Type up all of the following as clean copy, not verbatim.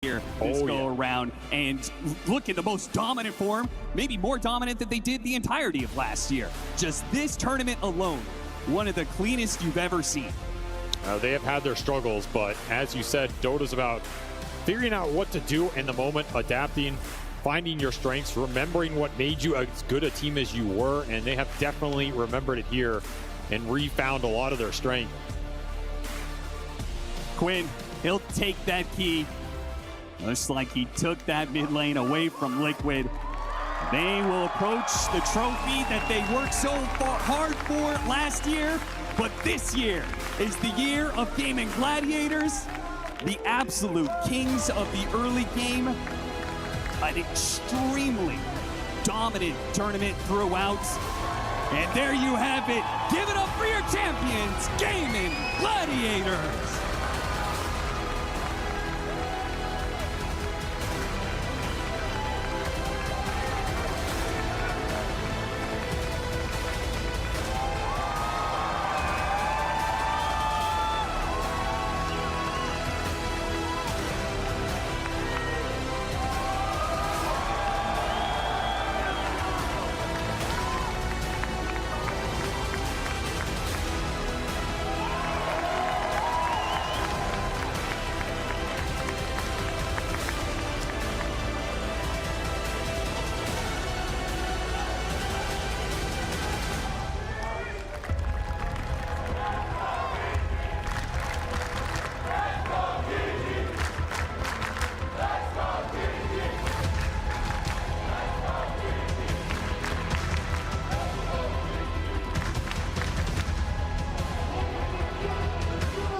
here this go around, and look at the most dominant form, maybe more dominant than they did the entirety of last year. Just this tournament alone, one of the cleanest you've ever seen. They have had their struggles, but as you said, Dota's about figuring out what to do in the moment, adapting, finding your strengths, remembering what made you as good a team as you were, and they have definitely remembered it here and refound a lot of their strength. Quinn, he'll take that key. Looks like he took that mid lane away from Liquid. They will approach the trophy that they worked so hard for last year, but this year is the year of Gaming Gladiators, the absolute kings of the early game, an extremely dominant tournament throughout. And there you have it. Give it up for your champions, Gaming Gladiators.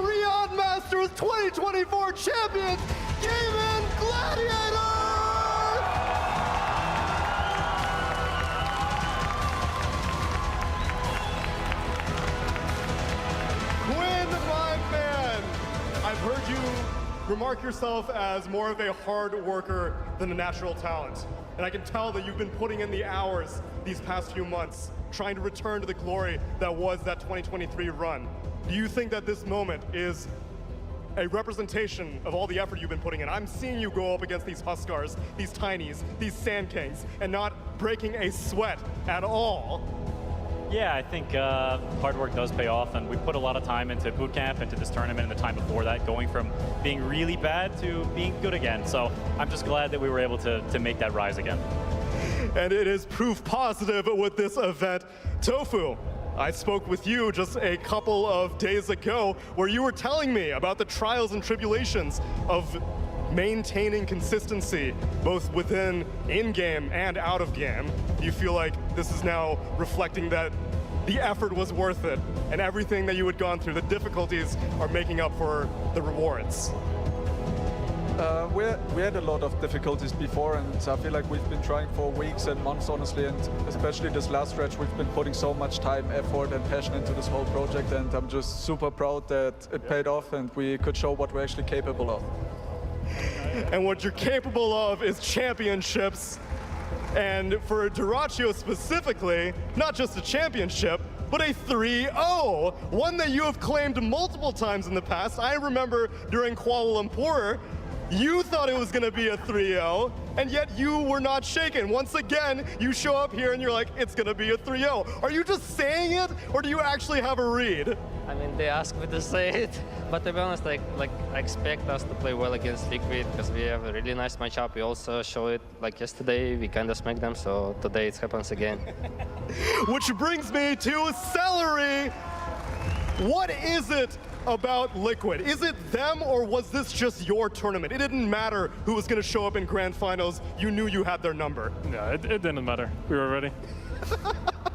Riyadh Masters 2024 champions, Gaming Gladiators! Quinn, my man, I've heard you remark yourself as more of a hard worker than a natural talent. And I can tell that you've been putting in the hours these past few months, trying to return to the glory that was that 2023 run. Do you think that this moment is a representation of all the effort you've been putting in? I'm seeing you go up against these Huskars, these Tinies, these Sand Kings, and not breaking a sweat at all. Yeah, I think hard work does pay off, and we put a lot of time into boot camp, into this tournament, and the time before that, going from being really bad to being good again. So I'm just glad that we were able to make that rise again. And it is proof positive with this event. Tofu, I spoke with you just a couple of days ago where you were telling me about the trials and tribulations of maintaining consistency both within in-game and out of game. Do you feel like this is now reflecting that the effort was worth it and everything that you had gone through, the difficulties are making up for the rewards? We had a lot of difficulties before, and I feel like we've been trying for weeks and months, honestly, and especially this last stretch, we've been putting so much time, effort, and passion into this whole project, and I'm just super proud that it paid off and we could show what we're actually capable of. And what you're capable of is championships. And for Dyrachyo specifically, not just a championship, but a 3-0, one that you have claimed multiple times in the past. I remember during Kuala Lumpur, you thought it was going to be a 3-0, and yet you were not shaken. Once again, you show up here and you're like, it's going to be a 3-0. Are you just saying it, or do you actually have a read? I mean, they asked me to say it, but to be honest, I expect us to play well against Liquid because we have a really nice matchup. We also show it like yesterday, we kind of smacked them, so today it happens again. Which brings me to Celery. What is it about Liquid? Is it them, or was this just your tournament? It didn't matter who was going to show up in grand finals. You knew you had their number. Yeah, it didn't matter. We were ready.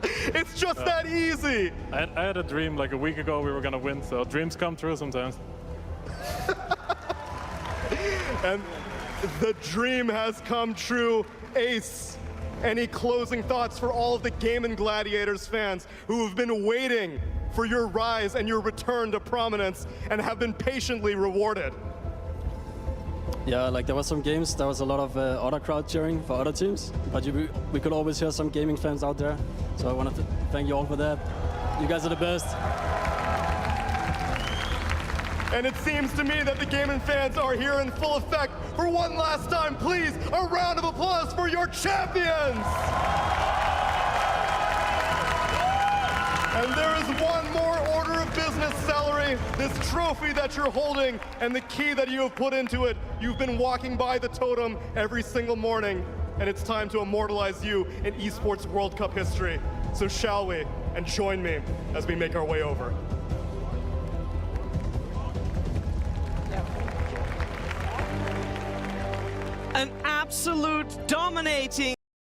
It's just that easy. I had a dream like a week ago we were going to win, so dreams come true sometimes. And the dream has come true. Ace, any closing thoughts for all of the Gaming Gladiators fans who have been waiting for your rise and your return to prominence and have been patiently rewarded? Yeah, like there was some games, there was a lot of other crowd cheering for other teams, but we could always hear some gaming fans out there. So I wanted to thank you all for that. You guys are the best. And it seems to me that the gaming fans are here in full effect. For one last time, please, a round of applause for your champions! And there is one more order of business, Celery. This trophy that you're holding and the key that you have put into it. You've been walking by the totem every single morning, and it's time to immortalize you in esports World Cup history. So shall we? And join me as we make our way over. An absolute dominating